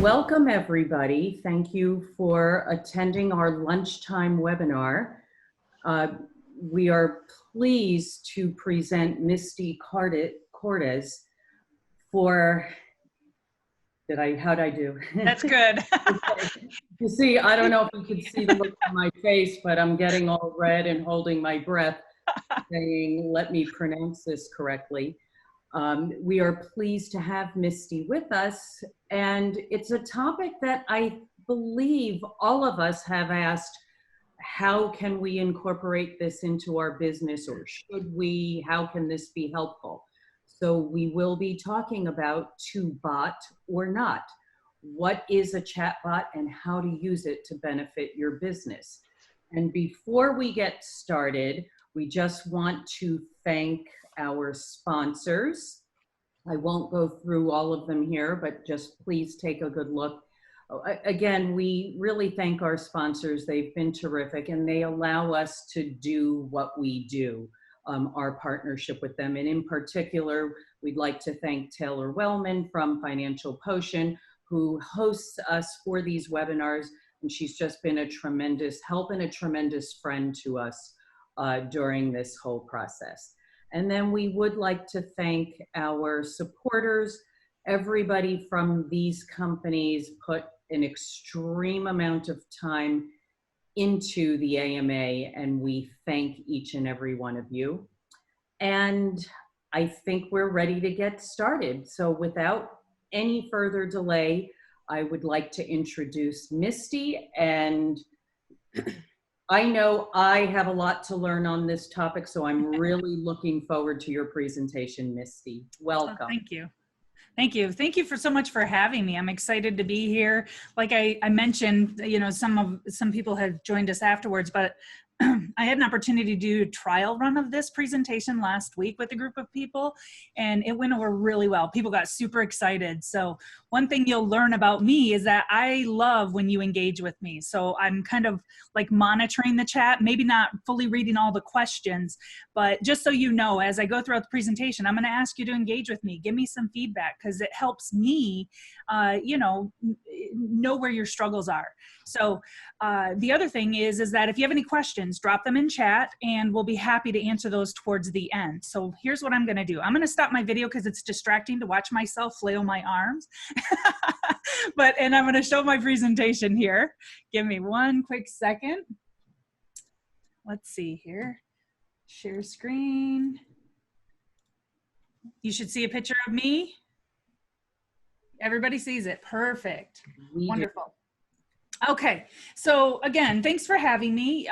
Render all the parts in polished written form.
Welcome, everybody. Thank you for attending our lunchtime webinar. We are pleased to present Misty Kortes for, how'd I do? That's good. You see, I don't know if you can see the look on my face, but I'm getting all red and holding my breath saying, let me pronounce this correctly. We are pleased to have Misty with us, and it's a topic that I believe all of us have asked, how can we incorporate this into our business, or should we? How can this be helpful? So we will be talking about to bot or not. What is a chatbot and how to use it to benefit your business? And before we get started, we just want to thank our sponsors. I won't go through all of them here, but just please take a good look. Again, we really thank our sponsors. They've been terrific, and they allow us to do what we do, our partnership with them. And in particular, we'd like to thank Taylor Wellman from Financial Potion, who hosts us for these webinars. And she's just been a tremendous help and a tremendous friend to us during this whole process. And then we would like to thank our supporters. Everybody from these companies put an extreme amount of time into the AMA, and we thank each and every one of you. And I think we're ready to get started. So without any further delay, I would like to introduce Misty, and I know I have a lot to learn on this topic, so I'm really looking forward to your presentation, Misty. Welcome. Oh, thank you. Thank you. Thank you so much for having me. I'm excited to be here. Like I mentioned, you know, some people have joined us afterwards, but I had an opportunity to do a trial run of this presentation last week with a group of people, and it went over really well. People got super excited. So one thing you'll learn about me is that I love when you engage with me. So I'm kind of like monitoring the chat, maybe not fully reading all the questions, but just so you know, as I go throughout the presentation, I'm going to ask you to engage with me. Give me some feedback, because it helps me, you know where your struggles are. So the other thing is that if you have any questions, drop them in chat and we'll be happy to answer those towards the end. So here's what I'm going to do. I'm going to stop my video because it's distracting to watch myself flail my arms. And I'm going to show my presentation here. Give me one quick second. Let's see here. Share screen. You should see a picture of me. Everybody sees it. Perfect. Wonderful. Okay, so again, thanks for having me.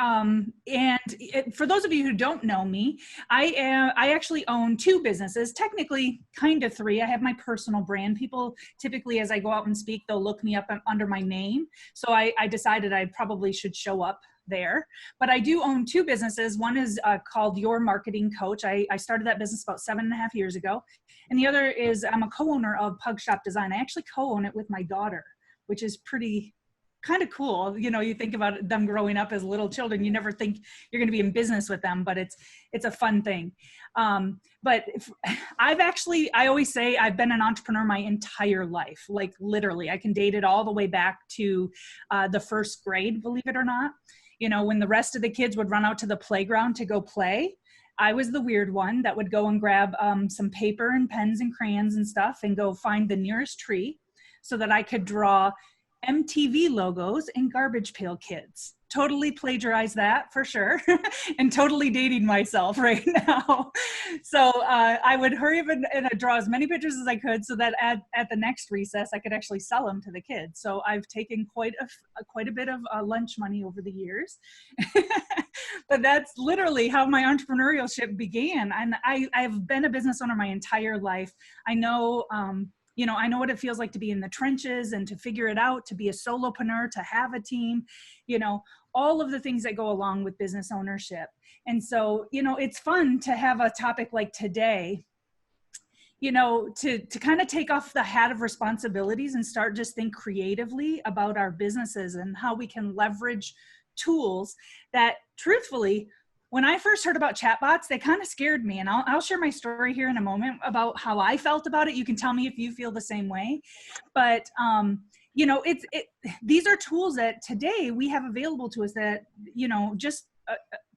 For those of you who don't know me, I actually own two businesses, technically kind of three. I have my personal brand. People typically, as I go out and speak, they'll look me up under my name. So I decided I probably should show up there. But I do own two businesses. One is called Your Marketing Coach. I started that business about 7.5 years ago. And the other is I'm a co-owner of Pug Shop Design. I actually co-own it with my daughter, which is pretty kind of cool. You know, you think about them growing up as little children, you never think you're going to be in business with them, but it's a fun thing. But I always say I've been an entrepreneur my entire life, like literally. I can date it all the way back to the first grade, believe it or not. You know, when the rest of the kids would run out to the playground to go play, I was the weird one that would go and grab some paper and pens and crayons and stuff and go find the nearest tree so that I could draw MTV logos and Garbage Pail Kids. Totally plagiarized that for sure, and totally dating myself right now. So I would hurry up and draw as many pictures as I could so that at the next recess I could actually sell them to the kids. So I've taken quite a bit of lunch money over the years. But that's literally how my entrepreneurship began. And I've been a business owner my entire life. I know I know what it feels like to be in the trenches and to figure it out, to be a solopreneur, to have a team, all of the things that go along with business ownership. And so, it's fun to have a topic like today, to kind of take off the hat of responsibilities and start just think creatively about our businesses and how we can leverage tools that truthfully, when I first heard about chatbots, they kind of scared me, and I'll share my story here in a moment about how I felt about it. You can tell me if you feel the same way, but you know, these are tools that today we have available to us that, you know, just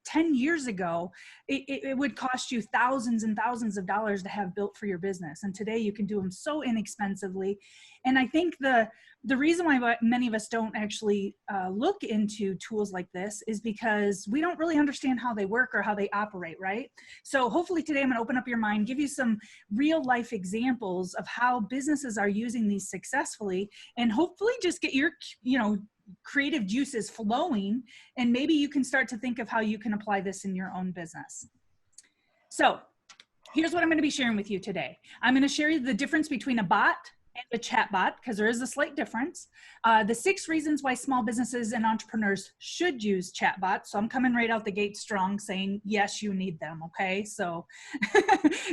10 years ago, it would cost you thousands and thousands of dollars to have built for your business. And today you can do them so inexpensively. And I think the reason why many of us don't actually look into tools like this is because we don't really understand how they work or how they operate, right? So hopefully today I'm going to open up your mind, give you some real life examples of how businesses are using these successfully, and hopefully just get your, you know, creative juices flowing, and maybe you can start to think of how you can apply this in your own business. So here's what I'm going to be sharing with you today. I'm going to share the difference between a bot and a chatbot, because there is a slight difference. The 6 reasons why small businesses and entrepreneurs should use chatbots. So I'm coming right out the gate strong saying, yes, you need them. Okay. So,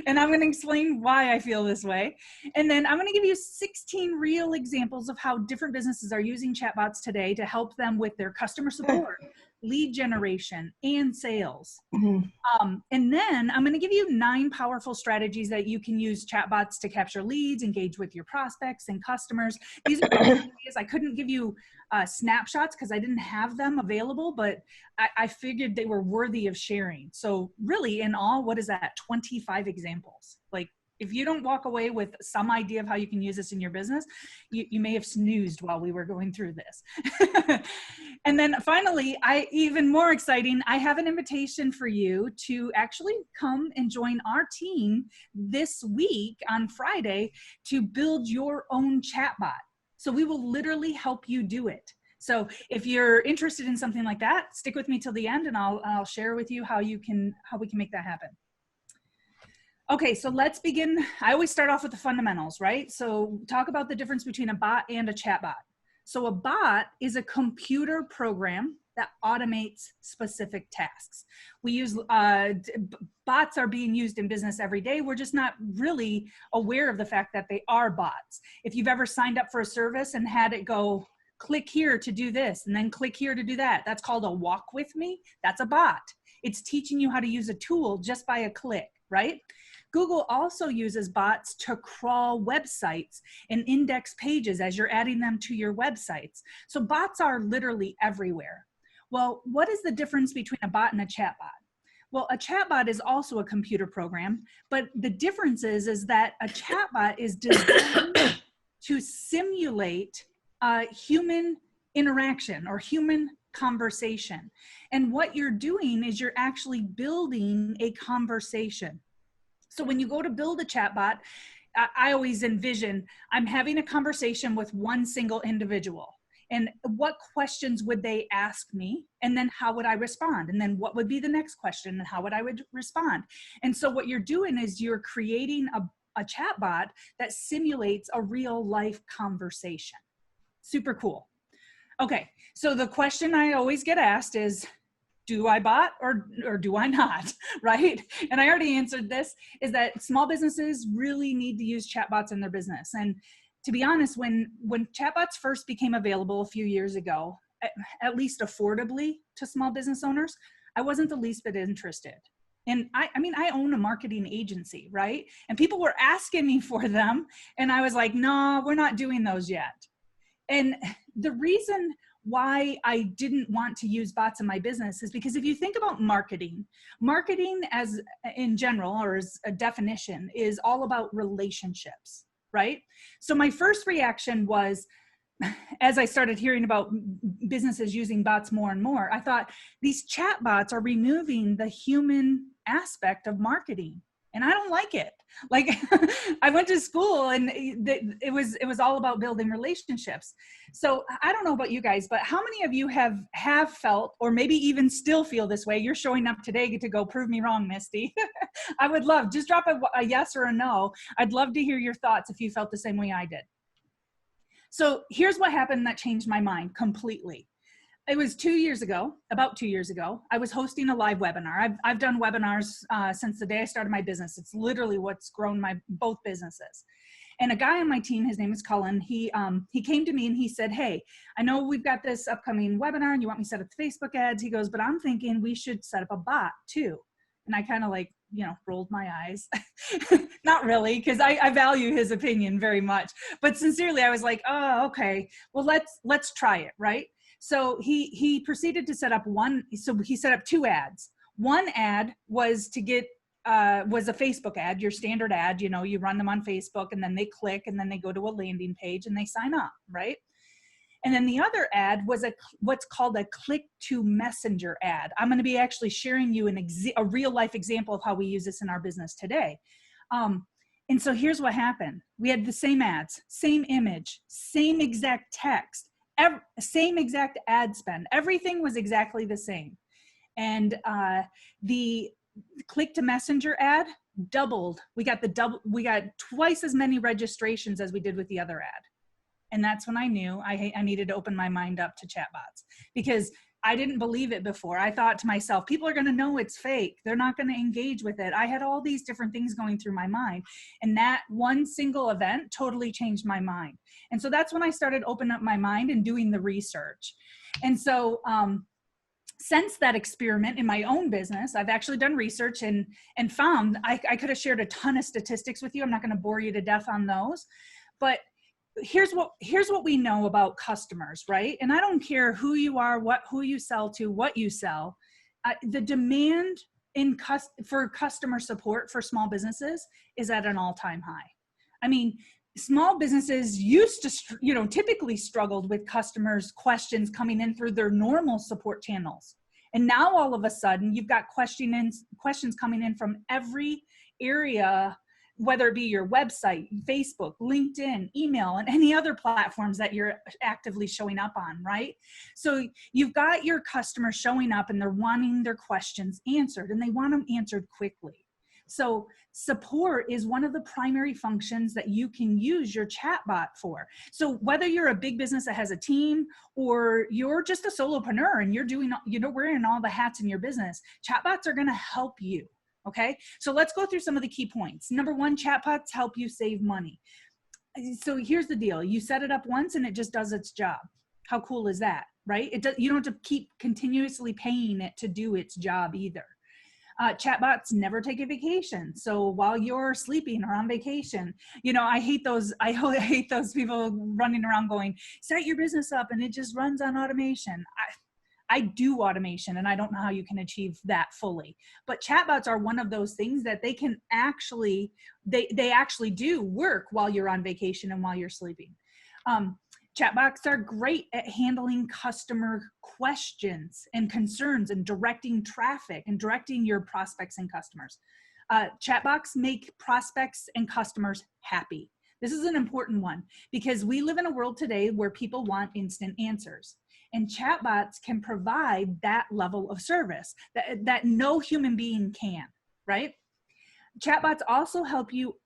and I'm going to explain why I feel this way. And then I'm going to give you 16 real examples of how different businesses are using chatbots today to help them with their customer support, lead generation, and sales. And then I'm going to give you 9 powerful strategies that you can use chatbots to capture leads, engage with your prospects and customers. These are ideas. I couldn't give you snapshots because I didn't have them available, but I figured they were worthy of sharing. So really, in all, what is that? 25 examples. Like, if you don't walk away with some idea of how you can use this in your business, you may have snoozed while we were going through this. And then finally, even more exciting, I have an invitation for you to actually come and join our team this week on Friday to build your own chatbot. So we will literally help you do it. So if you're interested in something like that, stick with me till the end, and I'll share with you how we can make that happen. Okay, so let's begin. I always start off with the fundamentals, right? So talk about the difference between a bot and a chatbot. So a bot is a computer program that automates specific tasks. We use, bots are being used in business every day. We're just not really aware of the fact that they are bots. If you've ever signed up for a service and had it go, click here to do this, and then click here to do that, that's called a walk with me. That's a bot. It's teaching you how to use a tool just by a click, right? Google also uses bots to crawl websites and index pages as you're adding them to your websites. So bots are literally everywhere. Well, what is the difference between a bot and a chatbot? Well, a chatbot is also a computer program, but the difference is that a chatbot is designed to simulate human interaction or human conversation. And what you're doing is you're actually building a conversation. So when you go to build a chatbot, I always envision I'm having a conversation with one single individual. And what questions would they ask me? And then how would I respond? And then what would be the next question? And how would I respond? And so what you're doing is you're creating a chatbot that simulates a real life conversation. Super cool. Okay, so the question I always get asked is, do I bot or do I not, right? And I already answered this, is that small businesses really need to use chatbots in their business. And to be honest, when chatbots first became available a few years ago, at least affordably to small business owners, I wasn't the least bit interested. And I mean, I own a marketing agency, right? And people were asking me for them. And I was like, no, we're not doing those yet. And the reason why I didn't want to use bots in my business is because if you think about marketing as in general, or as a definition, is all about relationships, right? So my first reaction was, as I started hearing about businesses using bots more and more, I thought these chat bots are removing the human aspect of marketing. And I don't like it. Like, I went to school and it was all about building relationships. So I don't know about you guys, but how many of you have felt, or maybe even still feel this way? You're showing up today to go prove me wrong, Misty. I would love, just drop a yes or a no. I'd love to hear your thoughts if you felt the same way I did. So here's what happened that changed my mind completely. It was about 2 years ago, I was hosting a live webinar. I've done webinars since the day I started my business. It's literally what's grown both businesses. And a guy on my team, his name is Cullen, he came to me and he said, hey, I know we've got this upcoming webinar and you want me to set up the Facebook ads. He goes, but I'm thinking we should set up a bot too. And I kind of like, rolled my eyes. Not really, because I value his opinion very much. But sincerely, I was like, oh, okay, well, let's try it, right? So he proceeded to set up he set up 2 ads. One ad was to get, was a Facebook ad, your standard ad, you run them on Facebook and then they click and then they go to a landing page and they sign up, right? And then the other ad was what's called a click to messenger ad. I'm going to be actually sharing you a real life example of how we use this in our business today. And so here's what happened. We had the same ads, same image, same exact text, same exact ad spend. Everything was exactly the same. And the click to messenger ad doubled. We got twice as many registrations as we did with the other ad. And that's when I knew I needed to open my mind up to chatbots, because I didn't believe it before. I thought to myself, people are going to know it's fake. They're not going to engage with it. I had all these different things going through my mind. And that one single event totally changed my mind. And so that's when I started opening up my mind and doing the research. And so since that experiment in my own business, I've actually done research and found I could have shared a ton of statistics with you. I'm not going to bore you to death on those, but here's what we know about customers, right? And I don't care who you are, who you sell to, what you sell. The demand for customer support for small businesses is at an all-time high. I mean, small businesses used to, typically struggled with customers' questions coming in through their normal support channels. And now all of a sudden you've got questions coming in from every area, whether it be your website, Facebook, LinkedIn, email, and any other platforms that you're actively showing up on, right? So you've got your customers showing up and they're wanting their questions answered and they want them answered quickly. So support is one of the primary functions that you can use your chatbot for. So whether you're a big business that has a team or you're just a solopreneur and you're doing, wearing all the hats in your business, chatbots are going to help you. Okay, so let's go through some of the key points. Number 1, chatbots help you save money. So here's the deal. You set it up once and it just does its job. How cool is that, right? You don't have to keep continuously paying it to do its job either. Chatbots never take a vacation. So while you're sleeping or on vacation, I hate those people running around going, set your business up and it just runs on automation. I do automation and I don't know how you can achieve that fully, but chatbots are one of those things that they can actually, they actually do work while you're on vacation and while you're sleeping. Chatbots are great at handling customer questions and concerns and directing traffic and directing your prospects and customers. Chatbots make prospects and customers happy. This is an important one because we live in a world today where people want instant answers. And chatbots can provide that level of service that no human being can, right? Chatbots also help you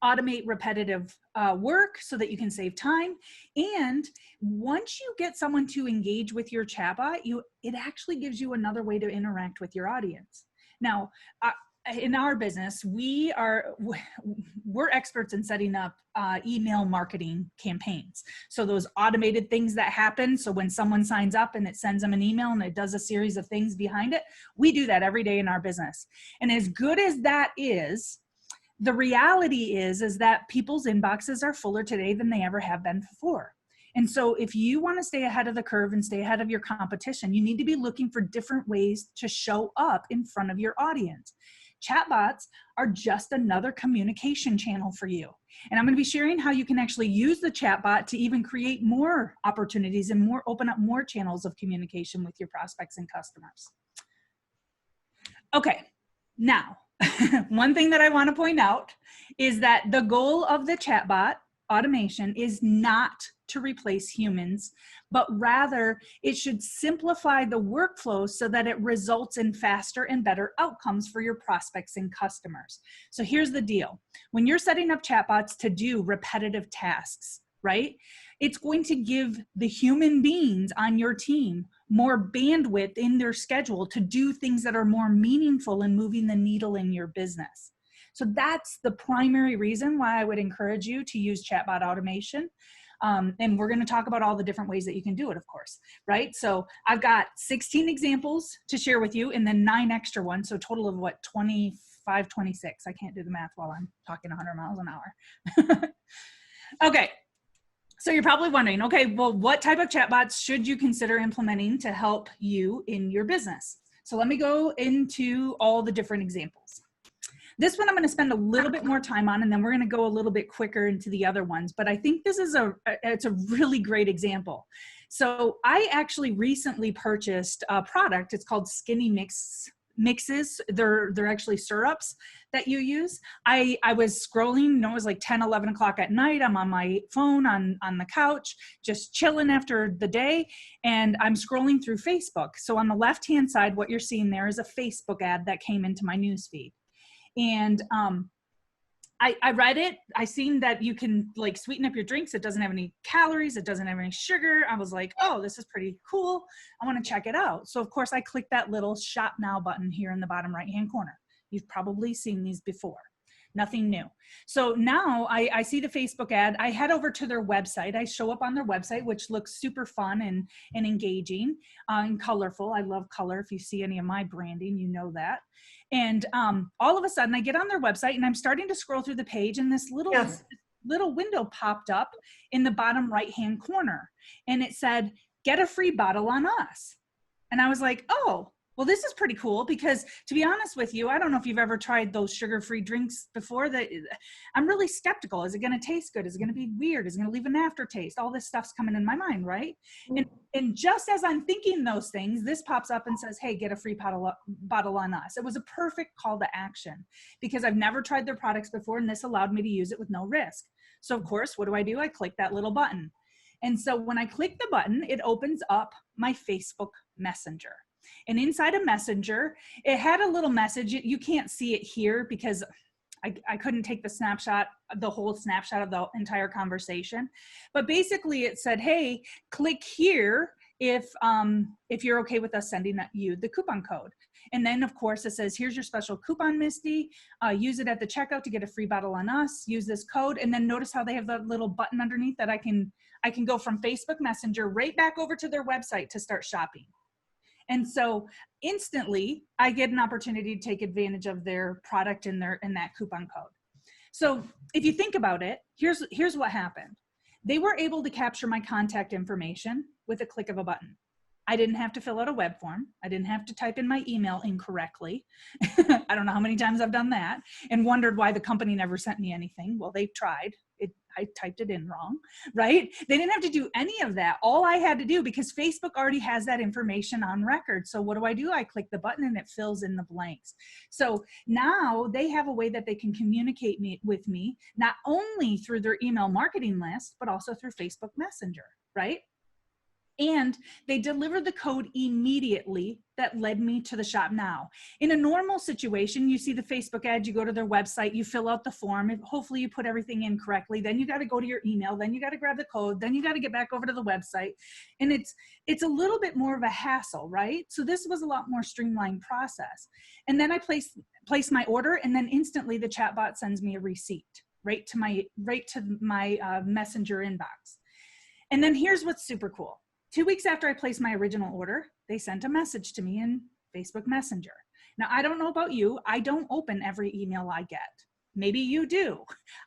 automate repetitive work so that you can save time. And once you get someone to engage with your chatbot, it actually gives you another way to interact with your audience. Now, in our business, we're experts in setting up email marketing campaigns. So those automated things that happen. So when someone signs up and it sends them an email and it does a series of things behind it, we do that every day in our business. And as good as that is, the reality is that people's inboxes are fuller today than they ever have been before. And so if you want to stay ahead of the curve and stay ahead of your competition, you need to be looking for different ways to show up in front of your audience. Chatbots are just another communication channel for you. And I'm going to be sharing how you can actually use the chatbot to even create more opportunities and open up more channels of communication with your prospects and customers. Okay, now, one thing that I want to point out is that the goal of the chatbot automation is not to replace humans, but rather it should simplify the workflow so that it results in faster and better outcomes for your prospects and customers. So here's the deal. When you're setting up chatbots to do repetitive tasks, right? It's going to give the human beings on your team more bandwidth in their schedule to do things that are more meaningful in moving the needle in your business. So that's the primary reason why I would encourage you to use chatbot automation. And we're going to talk about all the different ways that you can do it, of course, right? So I've got 16 examples to share with you and then 9 extra ones. So total of what, 25, 26. I can't do the math while I'm talking 100 miles an hour. Okay. So you're probably wondering, okay, well, what type of chatbots should you consider implementing to help you in your business? So let me go into all the different examples. This one I'm going to spend a little bit more time on, and then we're going to go a little bit quicker into the other ones. But I think this is it's a really great example. So I actually recently purchased a product. It's called Skinny Mixes. They're actually syrups that you use. I was scrolling, it was like 10, 11 o'clock at night. I'm on my phone on the couch, just chilling after the day. And I'm scrolling through Facebook. So on the left-hand side, what you're seeing there is a Facebook ad that came into my newsfeed. And I read it. I seen that you can like sweeten up your drinks. It doesn't have any calories. It doesn't have any sugar. I was like, oh, this is pretty cool. I want to check it out. So of course I clicked that little shop now button here in the bottom right-hand corner. You've probably seen these before. Nothing new. So now I see the Facebook ad. I head over to their website. I show up on their website, which looks super fun and engaging and colorful. I love color. If you see any of my branding, you know that. And all of a sudden I get on their website and I'm starting to scroll through the page, and this little window popped up in the bottom right-hand corner. And it said, get a free bottle on us. And I was like, oh, well, this is pretty cool, because to be honest with you, I don't know if you've ever tried those sugar-free drinks before. That I'm really skeptical. Is it going to taste good? Is it going to be weird? Is it going to leave an aftertaste? All this stuff's coming in my mind, right? And just as I'm thinking those things, this pops up and says, hey, get a free bottle on us. It was a perfect call to action, because I've never tried their products before, and this allowed me to use it with no risk. So of course, what do? I click that little button. And so when I click the button, it opens up my Facebook Messenger. And inside a Messenger, it had a little message. You can't see it here because I couldn't take the whole snapshot of the entire conversation. But basically it said, hey, click here if you're okay with us sending you the coupon code. And then of course it says, here's your special coupon, Misty. Use it at the checkout to get a free bottle on us. Use this code. And then notice how they have the little button underneath that I can go from Facebook Messenger right back over to their website to start shopping. And so instantly I get an opportunity to take advantage of their product and that coupon code. So if you think about it, here's what happened. They were able to capture my contact information with a click of a button. I didn't have to fill out a web form. I didn't have to type in my email incorrectly. I don't know how many times I've done that and wondered why the company never sent me anything. Well, they tried. I typed it in wrong, right? They didn't have to do any of that. All I had to do, because Facebook already has that information on record. So what do? I click the button and it fills in the blanks. So now they have a way that they can communicate with me, not only through their email marketing list, but also through Facebook Messenger, right? And they delivered the code immediately that led me to the shop now. In a normal situation, you see the Facebook ad, you go to their website, you fill out the form, hopefully you put everything in correctly, then you got to go to your email, then you got to grab the code, then you got to get back over to the website. And it's a little bit more of a hassle, right? So this was a lot more streamlined process. And then I place my order, and then instantly the chatbot sends me a receipt right to my Messenger inbox. And then here's what's super cool. 2 weeks after I placed my original order, they sent a message to me in Facebook Messenger. Now, I don't know about you. I don't open every email I get. Maybe you do.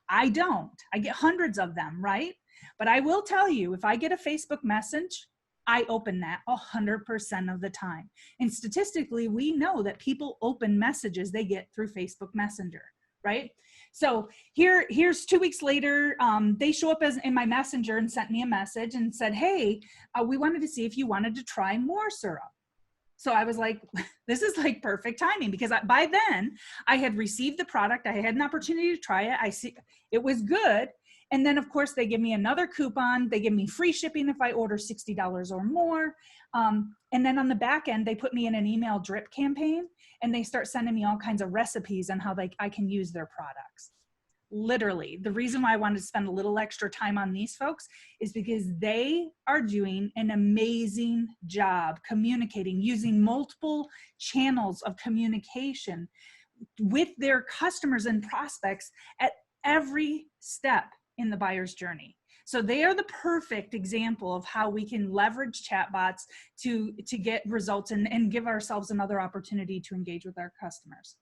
I don't. I get hundreds of them, right? But I will tell you, if I get a Facebook message, I open that 100% of the time. And statistically, we know that people open messages they get through Facebook Messenger, right? So here's 2 weeks later, they show up in my Messenger and sent me a message and said, hey, we wanted to see if you wanted to try more syrup. So I was like, this is like perfect timing, because by then I had received the product. I had an opportunity to try it. I see it was good. And then of course they give me another coupon. They give me free shipping if I order $60 or more. And then on the back end, they put me in an email drip campaign, and they start sending me all kinds of recipes on how I can use their products. Literally, the reason why I wanted to spend a little extra time on these folks is because they are doing an amazing job communicating, using multiple channels of communication with their customers and prospects at every step in the buyer's journey. So they are the perfect example of how we can leverage chatbots to get results and give ourselves another opportunity to engage with our customers.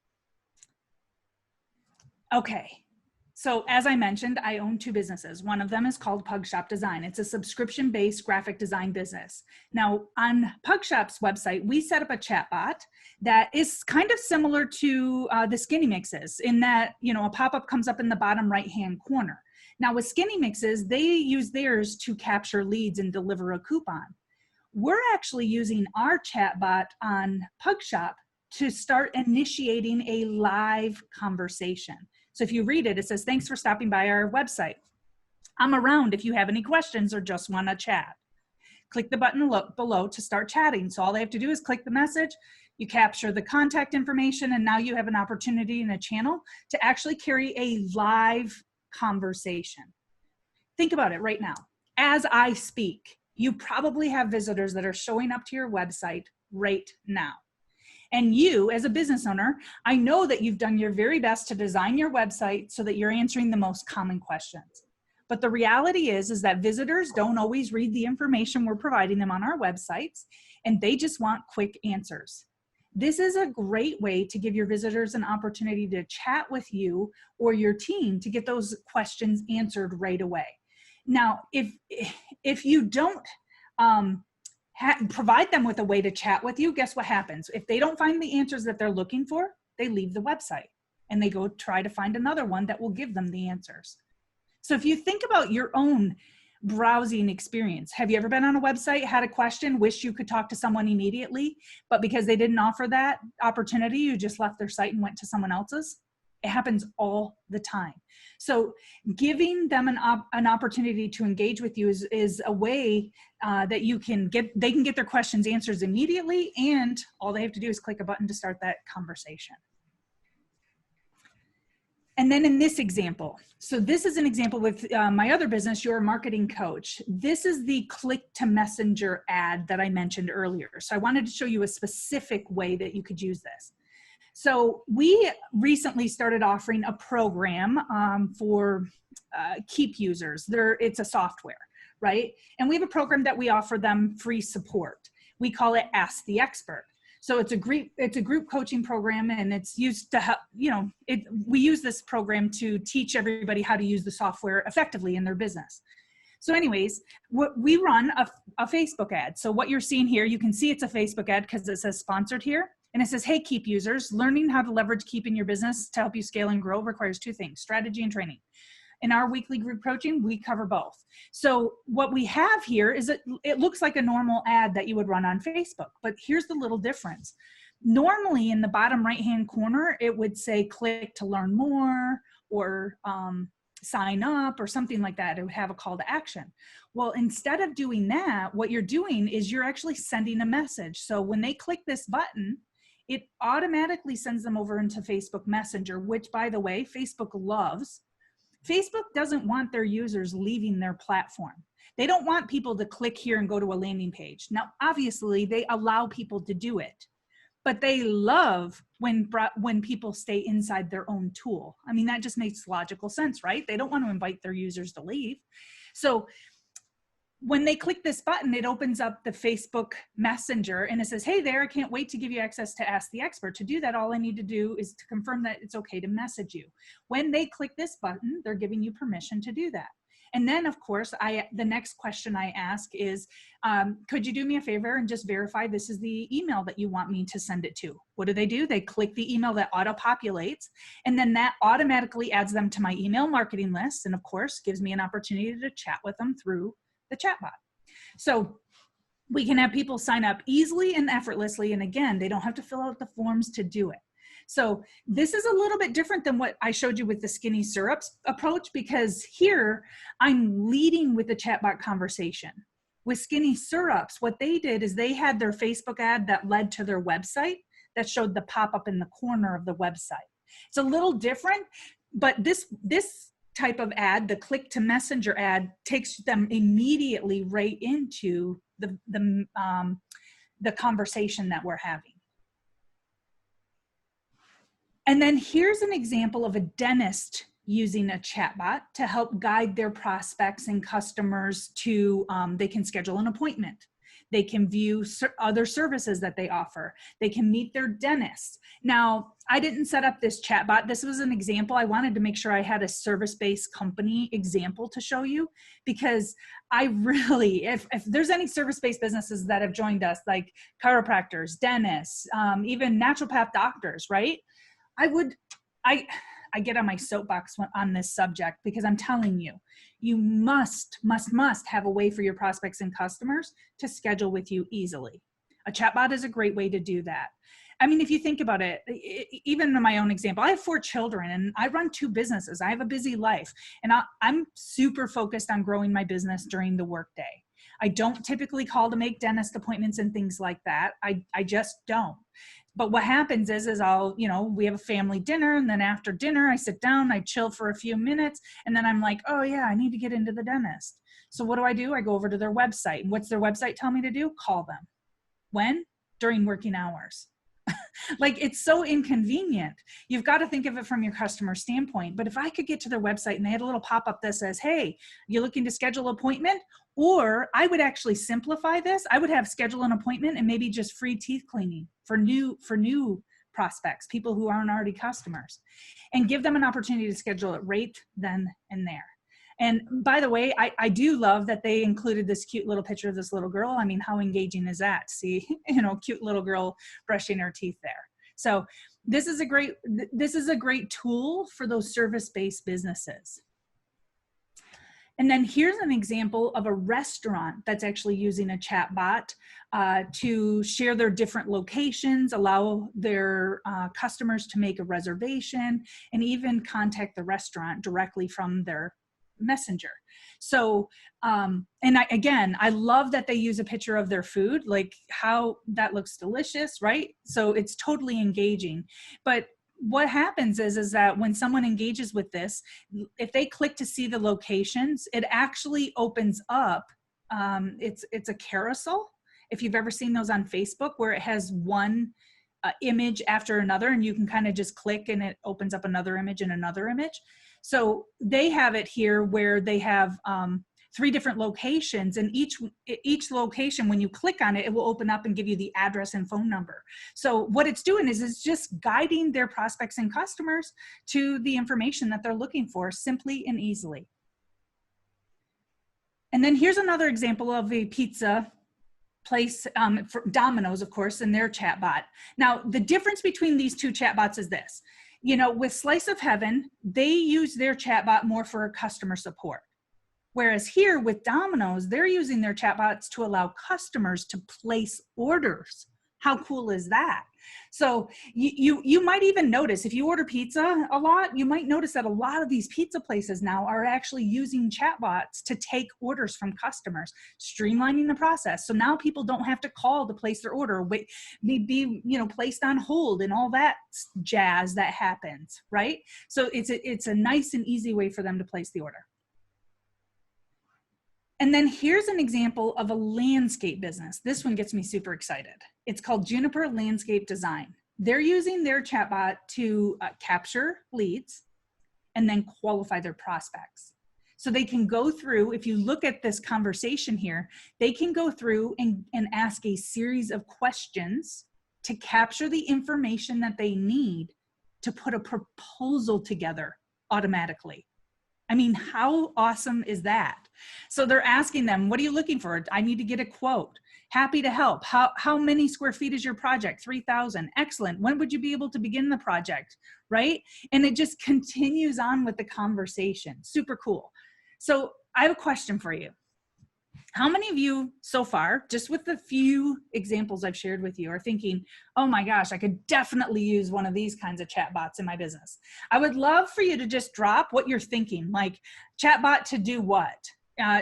Okay. So as I mentioned, I own two businesses. One of them is called Pug Shop Design. It's a subscription-based graphic design business. Now on Pug Shop's website, we set up a chatbot that is kind of similar to the Skinny Mixes in that, you know, a pop-up comes up in the bottom right-hand corner. Now with Skinny Mixes, they use theirs to capture leads and deliver a coupon. We're actually using our chatbot on Pug Shop to start initiating a live conversation. So if you read it, it says, thanks for stopping by our website. I'm around if you have any questions or just want to chat. Click the button below to start chatting. So all they have to do is click the message, you capture the contact information, and now you have an opportunity and a channel to actually carry a live conversation. Think about it right now. As I speak, you probably have visitors that are showing up to your website right now. And you, as a business owner, I know that you've done your very best to design your website so that you're answering the most common questions. But the reality is that visitors don't always read the information we're providing them on our websites, and they just want quick answers. This is a great way to give your visitors an opportunity to chat with you or your team to get those questions answered right away. Now, if you don't provide them with a way to chat with you, guess what happens? If they don't find the answers that they're looking for, they leave the website and they go try to find another one that will give them the answers. So if you think about your own browsing experience, have you ever been on a website, had a question, wished you could talk to someone immediately, but because they didn't offer that opportunity, you just left their site and went to someone else's? It happens all the time. So giving them an opportunity to engage with you is a way that they can get their questions answered immediately, and all they have to do is click a button to start that conversation. And then in this example, so this is an example with my other business, Your Marketing Coach. This is the click to messenger ad that I mentioned earlier. So I wanted to show you a specific way that you could use this. So we recently started offering a program for Keep users. It's a software, right? And we have a program that we offer them free support. We call it Ask the Expert. So it's a group coaching program, and it's used to help, we use this program to teach everybody how to use the software effectively in their business. So anyways, we run a Facebook ad. So what you're seeing here, you can see it's a Facebook ad because it says sponsored here. And it says, hey, Keep users, learning how to leverage Keep in your business to help you scale and grow requires two things, strategy and training. In our weekly group coaching, we cover both. So what we have here is it looks like a normal ad that you would run on Facebook, but here's the little difference. Normally in the bottom right-hand corner, it would say click to learn more or sign up or something like that. It would have a call to action. Well, instead of doing that, what you're doing is you're actually sending a message. So when they click this button, it automatically sends them over into Facebook Messenger, which, by the way, Facebook loves. Facebook doesn't want their users leaving their platform. They don't want people to click here and go to a landing page. Now, obviously, they allow people to do it, but they love when people stay inside their own tool. I mean, that just makes logical sense, right? They don't want to invite their users to leave. So when they click this button, it opens up the Facebook Messenger and it says, hey there, I can't wait to give you access to Ask the Expert. To do that, all I need to do is to confirm that it's okay to message you. When they click this button, they're giving you permission to do that. And then, of course, the next question I ask is, could you do me a favor and just verify this is the email that you want me to send it to? What do? They click the email that auto-populates, and then that automatically adds them to my email marketing list, and of course, gives me an opportunity to chat with them through the chatbot. So we can have people sign up easily and effortlessly, and again, they don't have to fill out the forms to do it. So this is a little bit different than what I showed you with the skinny syrups approach, because here I'm leading with the chatbot conversation. With skinny syrups, what they did is they had their Facebook ad that led to their website that showed the pop-up in the corner of the website. It's a little different, but this type of ad, the click to messenger ad, takes them immediately right into the conversation that we're having. And then here's an example of a dentist using a chatbot to help guide their prospects and customers to, they can schedule an appointment. They can view other services that they offer. They can meet their dentist. Now, I didn't set up this chatbot. This was an example. I wanted to make sure I had a service-based company example to show you, because I really, if there's any service-based businesses that have joined us, like chiropractors, dentists, even naturopath doctors, right? I get on my soapbox on this subject, because I'm telling you, you must have a way for your prospects and customers to schedule with you easily. A chatbot is a great way to do that. I mean, if you think about it, even in my own example, I have 4 children and I run 2 businesses. I have a busy life, and I'm super focused on growing my business during the workday. I don't typically call to make dentist appointments and things like that. I just don't. But what happens is I'll, we have a family dinner, and then after dinner, I sit down, I chill for a few minutes, and then I'm like, oh yeah, I need to get into the dentist. So what do? I go over to their website. And what's their website tell me to do? Call them. When? During working hours. Like, it's so inconvenient. You've got to think of it from your customer standpoint. But if I could get to their website and they had a little pop-up that says, hey, you're looking to schedule an appointment, or I would actually simplify this. I would have schedule an appointment and maybe just free teeth cleaning for new prospects, people who aren't already customers, and give them an opportunity to schedule it right then and there. And by the way, I do love that they included this cute little picture of this little girl. I mean, how engaging is that? See, cute little girl brushing her teeth there. So this is a great tool for those service-based businesses. And then here's an example of a restaurant that's actually using a chatbot to share their different locations, allow their customers to make a reservation, and even contact the restaurant directly from their messenger. So, I love that they use a picture of their food, like how that looks delicious, right? So it's totally engaging. But what happens is that when someone engages with this, if they click to see the locations, it actually opens up, it's a carousel. If you've ever seen those on Facebook, where it has one image after another, and you can kind of just click and it opens up another image and another image. So they have it here where they have 3 different locations, and each location, when you click on it, it will open up and give you the address and phone number. So what it's doing is it's just guiding their prospects and customers to the information that they're looking for, simply and easily. And then here's another example of a pizza place, for Domino's, of course, and their chatbot. Now, the difference between these 2 chatbots is this. With Slice of Heaven, they use their chatbot more for customer support. Whereas here with Domino's, they're using their chatbots to allow customers to place orders. How cool is that? So you might even notice, if you order pizza a lot, you might notice that a lot of these pizza places now are actually using chatbots to take orders from customers, streamlining the process. So now people don't have to call to place their order, be placed on hold and all that jazz that happens, right? So it's a nice and easy way for them to place the order. And then here's an example of a landscape business. This one gets me super excited. It's called Juniper Landscape Design. They're using their chatbot to capture leads and then qualify their prospects. So they can go through, if you look at this conversation here, they can go through and ask a series of questions to capture the information that they need to put a proposal together automatically. I mean, how awesome is that? So they're asking them, what are you looking for? I need to get a quote. Happy to help. How many square feet is your project? 3,000. Excellent. When would you be able to begin the project? Right? And it just continues on with the conversation. Super cool. So I have a question for you. How many of you so far, just with the few examples I've shared with you, are thinking, oh my gosh, I could definitely use one of these kinds of chatbots in my business? I would love for you to just drop what you're thinking, like chatbot to do what?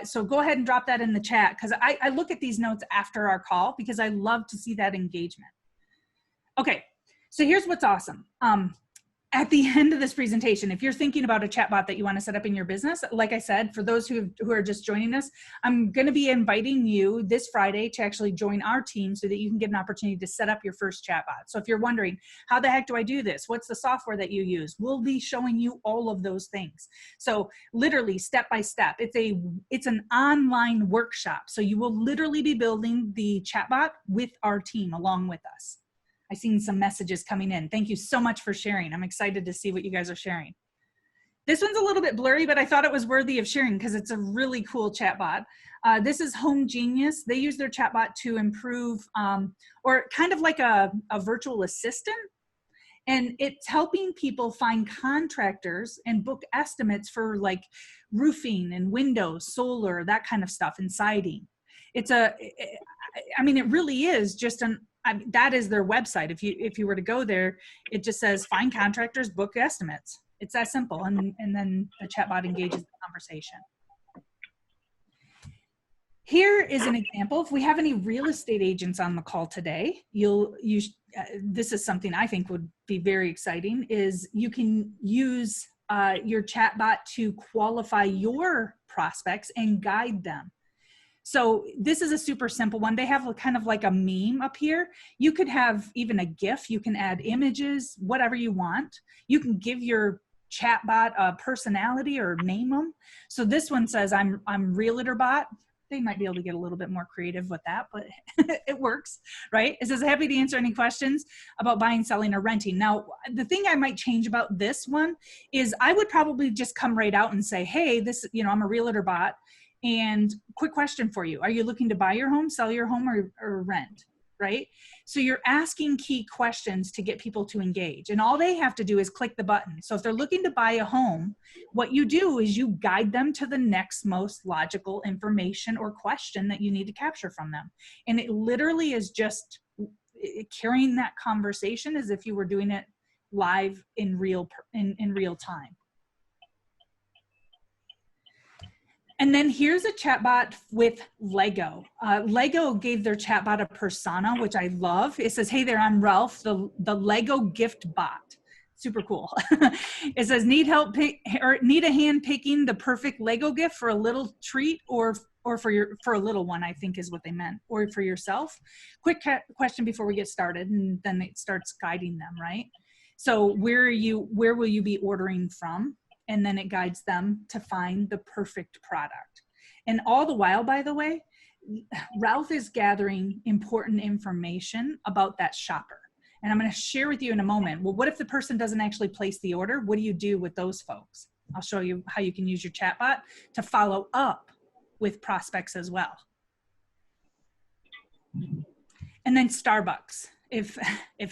So go ahead and drop that in the chat, because I look at these notes after our call because I love to see that engagement. Okay, so here's what's awesome. At the end of this presentation, if you're thinking about a chatbot that you want to set up in your business, like I said, for those who are just joining us, I'm going to be inviting you this Friday to actually join our team so that you can get an opportunity to set up your first chatbot. So if you're wondering, how the heck do I do this? What's the software that you use? We'll be showing you all of those things. So literally step by step, it's an online workshop. So you will literally be building the chatbot with our team along with us. I've seen some messages coming in. Thank you so much for sharing. I'm excited to see what you guys are sharing. This one's a little bit blurry, but I thought it was worthy of sharing because it's a really cool chatbot. This is Home Genius. They use their chatbot to improve, or kind of like a virtual assistant. And it's helping people find contractors and book estimates for like roofing and windows, solar, that kind of stuff, and siding. I mean, it really is just that is their website. If you were to go there, it just says find contractors, book estimates. It's that simple. And then the chatbot engages the conversation. Here is an example. If we have any real estate agents on the call today, this is something I think would be very exciting, is you can use your chatbot to qualify your prospects and guide them. So this is a super simple one. They have kind of like a meme up here. You could have even a GIF. You can add images, whatever you want. You can give your chatbot a personality or name them. So this one says, I'm RealtorBot. They might be able to get a little bit more creative with that, but it works, right? It says, happy to answer any questions about buying, selling, or renting. Now, the thing I might change about this one is I would probably just come right out and say, hey, I'm a RealtorBot. And quick question for you. Are you looking to buy your home, sell your home, or rent, right? So you're asking key questions to get people to engage. And all they have to do is click the button. So if they're looking to buy a home, what you do is you guide them to the next most logical information or question that you need to capture from them. And it literally is just carrying that conversation as if you were doing it live in real time. And then here's a chatbot with Lego. Lego gave their chatbot a persona, which I love. It says, hey there, I'm Ralph, the Lego gift bot. Super cool. It says, need a hand picking the perfect Lego gift for a little treat or for a little one, I think is what they meant, or for yourself. Quick question before we get started, and then it starts guiding them, right? So where will you be ordering from? And then it guides them to find the perfect product. And all the while, by the way, Ralph is gathering important information about that shopper. And I'm going to share with you in a moment, well, what if the person doesn't actually place the order? What do you do with those folks? I'll show you how you can use your chatbot to follow up with prospects as well. And then Starbucks. If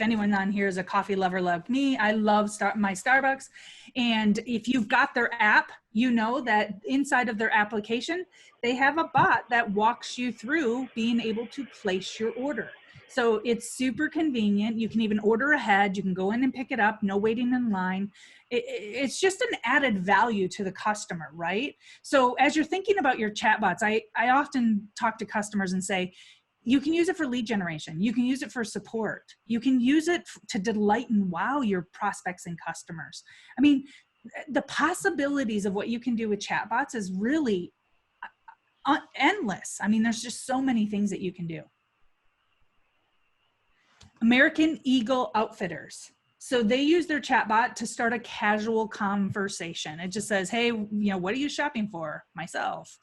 anyone on here is a coffee lover like me, I love my Starbucks. And if you've got their app, you know that inside of their application, they have a bot that walks you through being able to place your order. So it's super convenient. You can even order ahead. You can go in and pick it up, no waiting in line. It's just an added value to the customer, right? So as you're thinking about your chatbots, I often talk to customers and say, you can use it for lead generation. You can use it for support. You can use it to delight and wow your prospects and customers. I mean, the possibilities of what you can do with chatbots is really endless. I mean, there's just so many things that you can do. American Eagle Outfitters. So they use their chatbot to start a casual conversation. It just says, hey, what are you shopping for? Myself.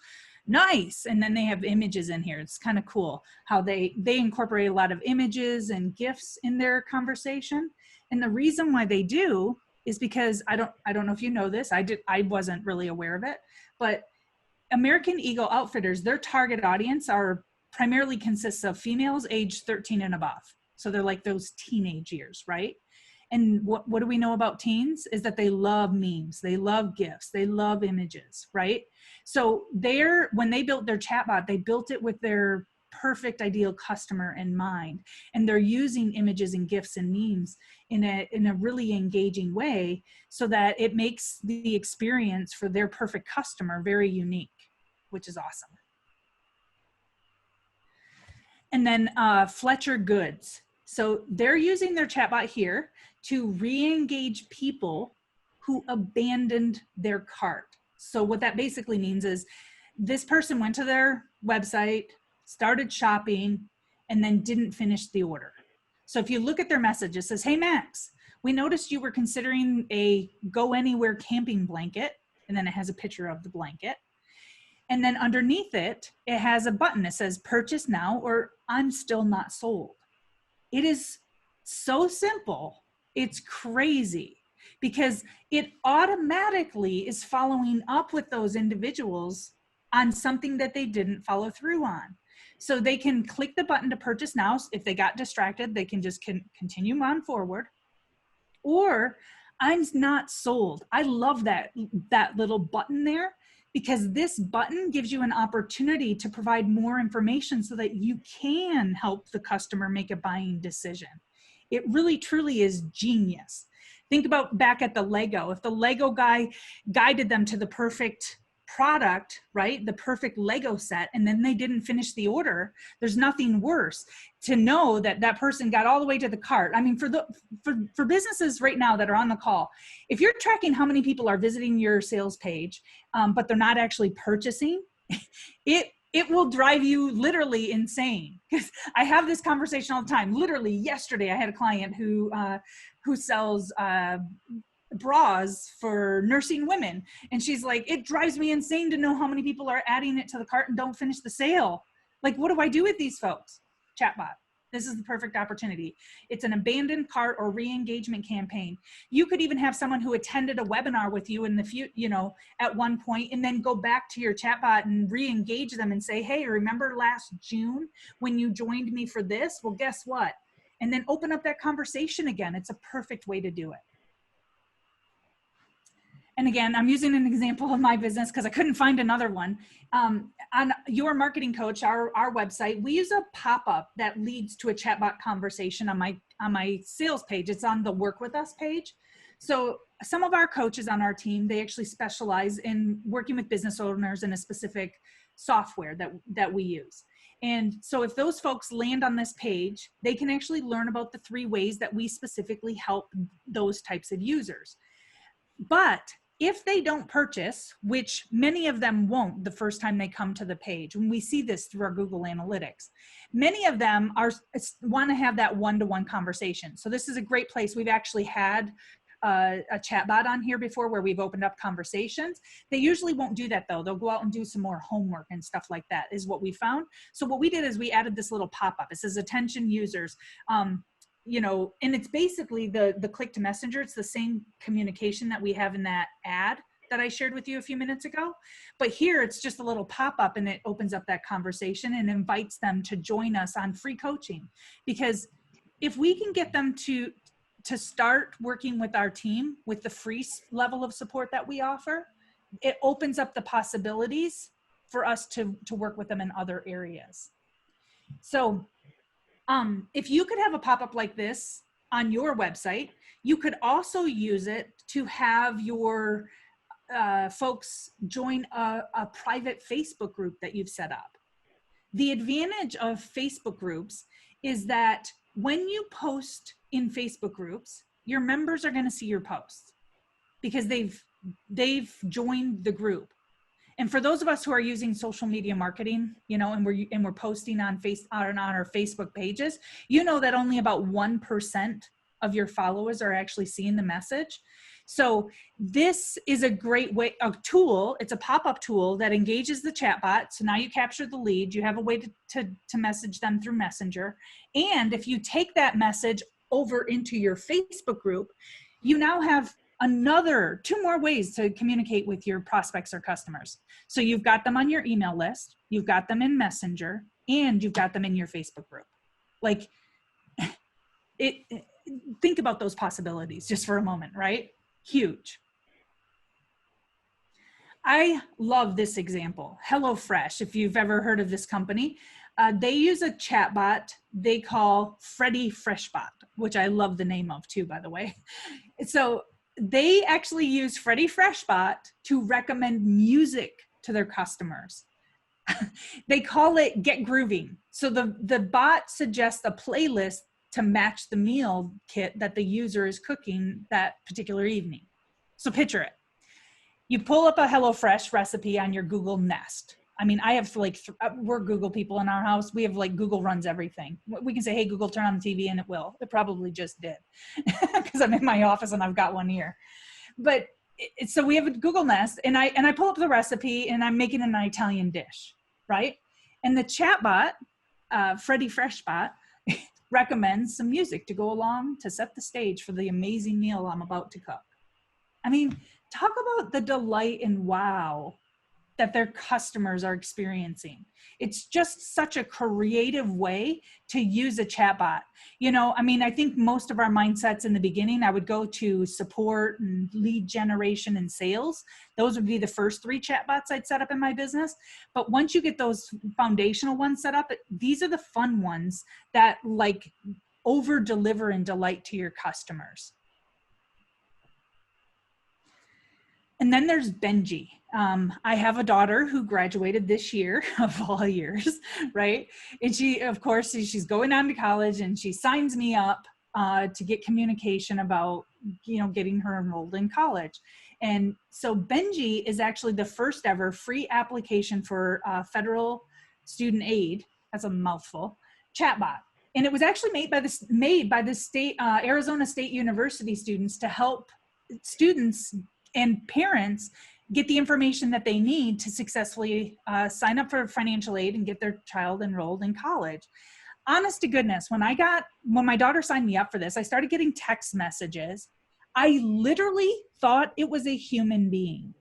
Nice. And then they have images in here. It's kind of cool how they incorporate a lot of images and GIFs in their conversation. And the reason why they do is because I don't know if you know this. I wasn't really aware of it, but American Eagle Outfitters, their target audience primarily consists of females aged 13 and above. So they're like those teenage years, right? And what do we know about teens is that they love memes, they love GIFs, they love images, right? So when they built their chatbot, they built it with their perfect ideal customer in mind. And they're using images and GIFs and memes in a really engaging way so that it makes the experience for their perfect customer very unique, which is awesome. And then Fletcher Goods. So they're using their chatbot here to re-engage people who abandoned their cart. So what that basically means is this person went to their website, started shopping, and then didn't finish the order. So if you look at their message, it says, "Hey Max, we noticed you were considering a go anywhere camping blanket," and then it has a picture of the blanket. And then underneath it, it has a button that says purchase now or I'm still not sold. It is so simple. It's crazy because it automatically is following up with those individuals on something that they didn't follow through on. So they can click the button to purchase now. If they got distracted, they can just continue on forward. Or I'm not sold. I love that little button there, because this button gives you an opportunity to provide more information so that you can help the customer make a buying decision. It really, truly is genius. Think about back at the Lego. If the Lego guy guided them to the perfect product, right? The perfect Lego set, and then they didn't finish the order, there's nothing worse to know that that person got all the way to the cart. I mean, for businesses right now that are on the call, if you're tracking how many people are visiting your sales page, but they're not actually purchasing, it will drive you literally insane. Because I have this conversation all the time. Literally yesterday, I had a client who sells bras for nursing women. And she's like, "It drives me insane to know how many people are adding it to the cart and don't finish the sale. Like, what do I do with these folks?" Chatbot. This is the perfect opportunity. It's an abandoned cart or re-engagement campaign. You could even have someone who attended a webinar with you in the future, at one point, and then go back to your chatbot and re-engage them and say, "Hey, remember last June when you joined me for this? Well, guess what?" And then open up that conversation again. It's a perfect way to do it. And again, I'm using an example of my business because I couldn't find another one. On Your Marketing Coach, our website, we use a pop-up that leads to a chatbot conversation on my sales page. It's on the Work With Us page. So some of our coaches on our team, they actually specialize in working with business owners in a specific software that we use. And so if those folks land on this page, they can actually learn about the 3 ways that we specifically help those types of users. But if they don't purchase, which many of them won't the first time they come to the page, when we see this through our Google Analytics, many of them want to have that one-to-one conversation. So this is a great place. We've actually had a chatbot on here before where we've opened up conversations. They usually won't do that though. They'll go out and do some more homework and stuff like that is what we found. So what we did is we added this little pop-up. It says attention users. And it's basically the click to messenger. It's the same communication that we have in that ad that I shared with you a few minutes ago. But here it's just a little pop-up and it opens up that conversation and invites them to join us on free coaching. Because if we can get them to start working with our team with the free level of support that we offer, it opens up the possibilities for us to work with them in other areas. So if you could have a pop-up like this on your website, you could also use it to have your folks join a private Facebook group that you've set up. The advantage of Facebook groups is that when you post in Facebook groups, your members are going to see your posts because they've joined the group. And for those of us who are using social media marketing, and we're posting on our Facebook pages, that only about 1% of your followers are actually seeing the message. So this is a great way, a tool. It's a pop-up tool that engages the chatbot. So now you capture the lead. You have a way to message them through Messenger. And if you take that message over into your Facebook group, you now have 2 more ways to communicate with your prospects or customers. So you've got them on your email list, you've got them in Messenger, and you've got them in your Facebook group. Like, think about those possibilities just for a moment, right? Huge. I love this example. HelloFresh, if you've ever heard of this company, they use a chatbot they call Freddy Freshbot, which I love the name of too, by the way. So they actually use Freddy Freshbot to recommend music to their customers. They call it Get Grooving. So the bot suggests a playlist to match the meal kit that the user is cooking that particular evening. So picture it. You pull up a HelloFresh recipe on your Google Nest. I mean, I have like, we're Google people in our house. We have like Google runs everything. We can say, hey, Google, turn on the TV, and it will. It probably just did because I'm in my office and I've got one here. But so we have a Google Nest, and I pull up the recipe, and I'm making an Italian dish, right? And the chatbot, Freddy Freshbot, recommends some music to go along to set the stage for the amazing meal I'm about to cook. I mean, talk about the delight and wow that their customers are experiencing. It's just such a creative way to use a chatbot. You know, I mean, I think most of our mindsets in the beginning, I would go to support and lead generation and sales. Those would be the first 3 chatbots I'd set up in my business. But once you get those foundational ones set up, these are the fun ones that like over deliver and delight to your customers. And then there's Benji. I have a daughter who graduated this year of all years, right? And she, of course, she's going on to college, and she signs me up to get communication about, you know, getting her enrolled in college. And so Benji is actually the first ever free application for federal student aid. That's a mouthful. Chatbot. And it was actually made by the state, Arizona State University students to help students and parents get the information that they need to successfully sign up for financial aid and get their child enrolled in college. Honest to goodness, when my daughter signed me up for this, I started getting text messages. I literally thought it was a human being.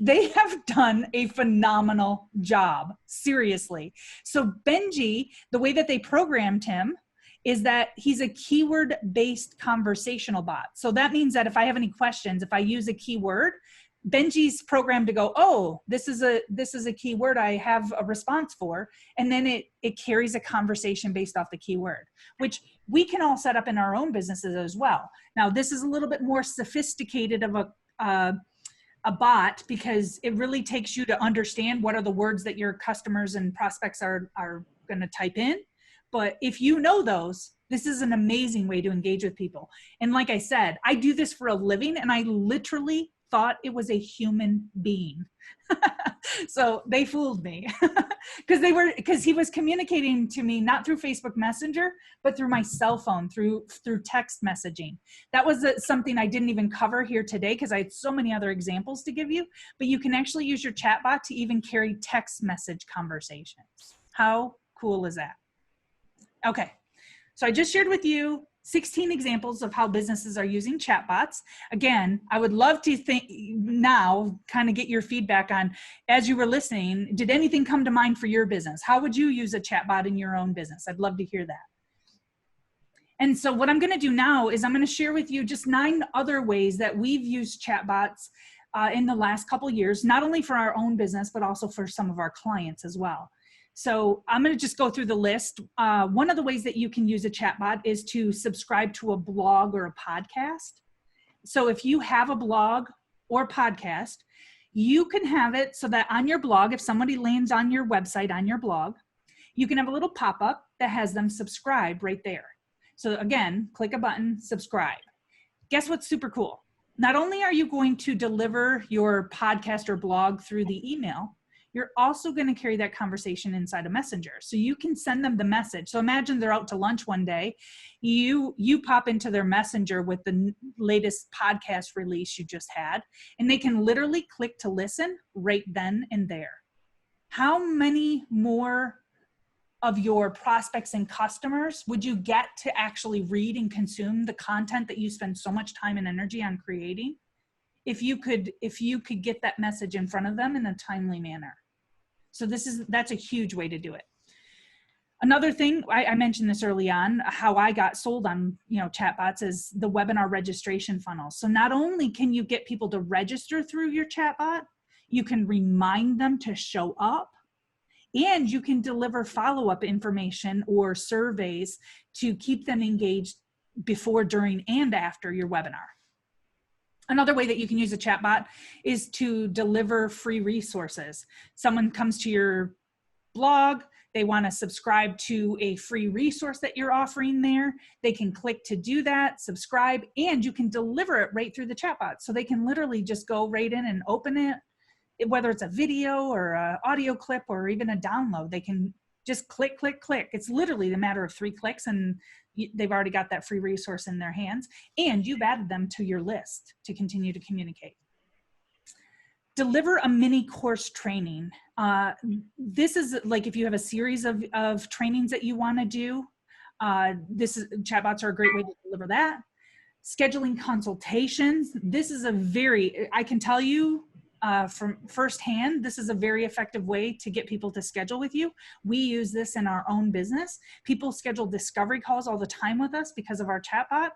They have done a phenomenal job, seriously. So Benji, the way that they programmed him is that he's a keyword-based conversational bot. So that means that if I have any questions, if I use a keyword, Benji's programmed to go, oh, this is a keyword I have a response for, and then it carries a conversation based off the keyword, which we can all set up in our own businesses as well. Now, this is a little bit more sophisticated of a bot because it really takes you to understand what are the words that your customers and prospects are going to type in. But if you know those, this is an amazing way to engage with people. And like I said, I do this for a living, and I literally thought it was a human being. So they fooled me because he was communicating to me not through Facebook Messenger, but through my cell phone, through text messaging. That was something I didn't even cover here today because I had so many other examples to give you, but you can actually use your chatbot to even carry text message conversations. How cool is that? Okay, so I just shared with you 16 examples of how businesses are using chatbots. Again, I would love to now kind of get your feedback on, as you were listening, did anything come to mind for your business? How would you use a chatbot in your own business? I'd love to hear that. And so what I'm going to do now is I'm going to share with you just 9 other ways that we've used chatbots in the last couple years, not only for our own business, but also for some of our clients as well. So I'm going to just go through the list. One of the ways that you can use a chatbot is to subscribe to a blog or a podcast. So if you have a blog or podcast, you can have it so that on your blog, if somebody lands on your website, on your blog, you can have a little pop-up that has them subscribe right there. So again, click a button, subscribe. Guess what's super cool? Not only are you going to deliver your podcast or blog through the email, you're also going to carry that conversation inside a messenger. So you can send them the message. So imagine they're out to lunch one day. You pop into their messenger with the latest podcast release you just had, and they can literally click to listen right then and there. How many more of your prospects and customers would you get to actually read and consume the content that you spend so much time and energy on creating if you could get that message in front of them in a timely manner? So that's a huge way to do it. Another thing, I mentioned this early on, how I got sold on chatbots is the webinar registration funnel. So not only can you get people to register through your chatbot, you can remind them to show up, and you can deliver follow-up information or surveys to keep them engaged before, during, and after your webinar. Another way that you can use a chatbot is to deliver free resources. Someone comes to your blog, they want to subscribe to a free resource that you're offering there, they can click to do that, subscribe, and you can deliver it right through the chatbot. So they can literally just go right in and open it, whether it's a video or an audio clip or even a download. They can just click, click, click. It's literally a matter of 3 clicks and they've already got that free resource in their hands, and you've added them to your list to continue to communicate. Deliver a mini course training. This is like if you have a series of trainings that you want to do, chatbots are a great way to deliver that. Scheduling consultations. This is I can tell you from firsthand, this is a very effective way to get people to schedule with you. We use this in our own business. People schedule discovery calls all the time with us because of our chatbot.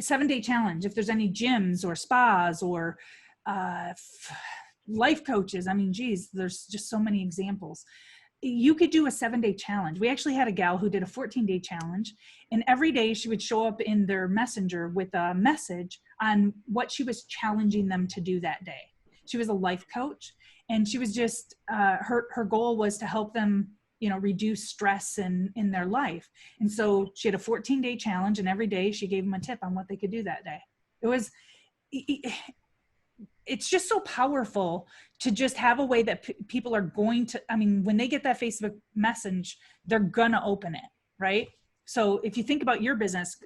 7-day challenge. If there's any gyms or spas or life coaches, I mean, geez, there's just so many examples. You could do a 7-day challenge. We actually had a gal who did a 14-day challenge, and every day she would show up in their messenger with a message on what she was challenging them to do that day. She was a life coach, and she was just, her goal was to help them, reduce stress in their life. And so she had a 14-day challenge, and every day she gave them a tip on what they could do that day. It's just so powerful to just have a way that people are going to, when they get that Facebook message, they're going to open it, right? So if you think about your business,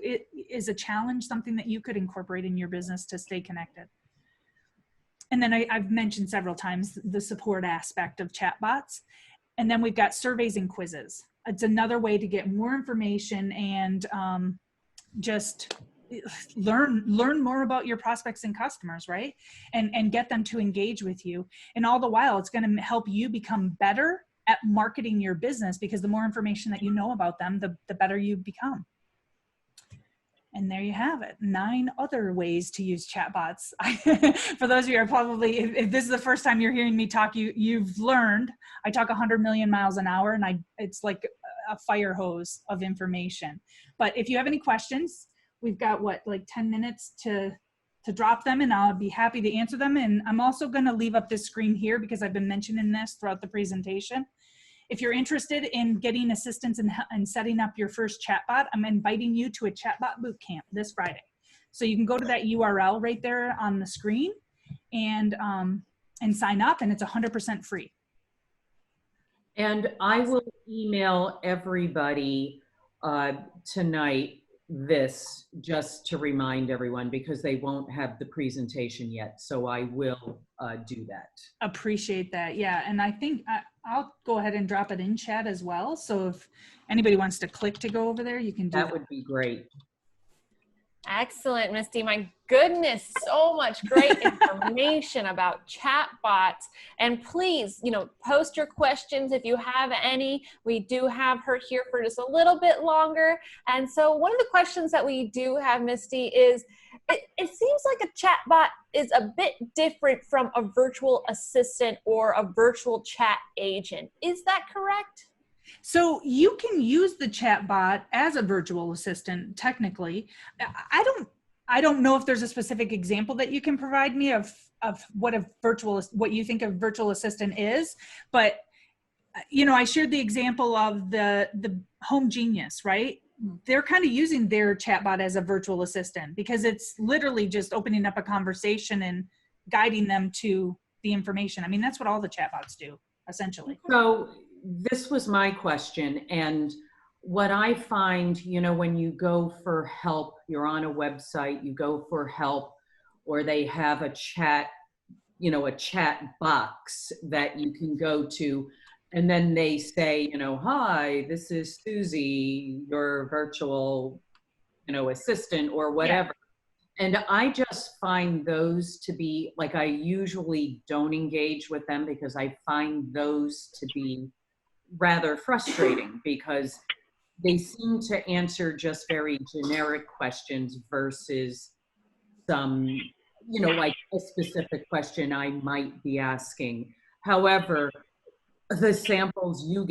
is a challenge something that you could incorporate in your business to stay connected? And then I've mentioned several times the support aspect of chatbots. And then we've got surveys and quizzes. It's another way to get more information and just learn more about your prospects and customers, right? And get them to engage with you. And all the while, it's going to help you become better at marketing your business, because the more information that you know about them, the better you become. And there you have it. 9 other ways to use chatbots. For those of you who are probably, if this is the first time you're hearing me talk, you've learned I talk 100 million miles an hour, and it's like a fire hose of information. But if you have any questions, we've got like 10 minutes to drop them, and I'll be happy to answer them. And I'm also going to leave up this screen here because I've been mentioning this throughout the presentation. If you're interested in getting assistance and setting up your first chatbot, I'm inviting you to a Chatbot Bootcamp this Friday. So you can go to that URL right there on the screen and sign up, and it's 100% free. And I will email everybody tonight this, just to remind everyone, because they won't have the presentation yet. So I will do that. Appreciate that. Yeah. And I think I'll go ahead and drop it in chat as well. So if anybody wants to click to go over there, you can do that. That would be great. Excellent, Misty. My goodness, so much great information about chatbots. And please, post your questions if you have any. We do have her here for just a little bit longer. And so one of the questions that we do have, Misty, is it seems like a chatbot is a bit different from a virtual assistant or a virtual chat agent. Is that correct? So you can use the chatbot as a virtual assistant, technically. I don't know if there's a specific example that you can provide me of what you think a virtual assistant is, but I shared the example of the Home Genius, right? They're kind of using their chatbot as a virtual assistant because it's literally just opening up a conversation and guiding them to the information. That's what all the chatbots do, essentially. So this was my question. And what I find, when you go for help, you're on a website, you go for help, or they have a chat, a chat box that you can go to, and then they say, hi, this is Susie, your virtual, assistant or whatever. Yeah. And I just find those to be, like, I usually don't engage with them because I find those to be rather frustrating because they seem to answer just very generic questions versus some, like a specific question I might be asking. However, the examples you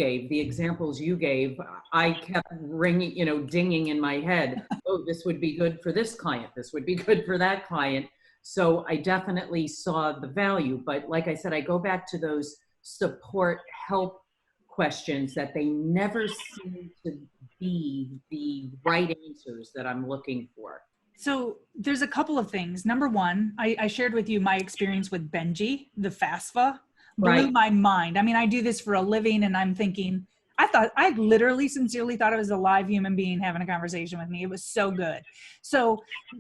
gave, I kept ringing, dinging in my head. Oh, this would be good for this client. This would be good for that client. So I definitely saw the value. But like I said, I go back to those support help questions that they never seem to be the right answers that I'm looking for? So there's a couple of things. Number one, I shared with you my experience with Benji, the FAFSA, blew Right. my mind. I mean, I do this for a living and I'm thinking, I literally sincerely thought it was a live human being having a conversation with me. It was so good. So,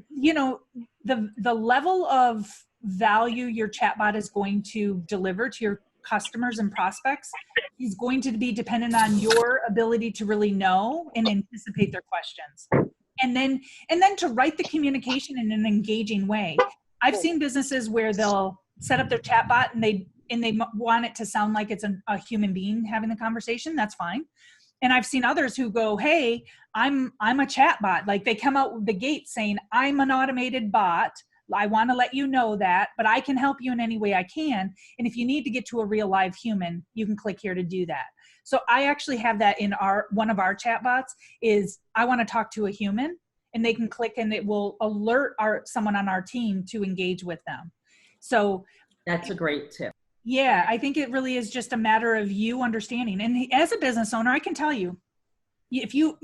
you know, the level of value your chatbot is going to deliver to your customers and prospects is going to be dependent on your ability to really know and anticipate their questions. And then to write the communication in an engaging way. I've seen businesses where they'll set up their chatbot and they want it to sound like it's a human being having the conversation. That's fine. And I've seen others who go, "Hey, I'm a chatbot." Like they come out the gate saying, "I'm an automated bot. I want to let you know that, but I can help you in any way I can. And if you need to get to a real live human, you can click here to do that." So I actually have that in one of our chatbots is I want to talk to a human, and they can click and it will alert someone on our team to engage with them. So That's a great tip. yeah, I think it really is just a matter of you understanding. And as a business owner, I can tell you, if you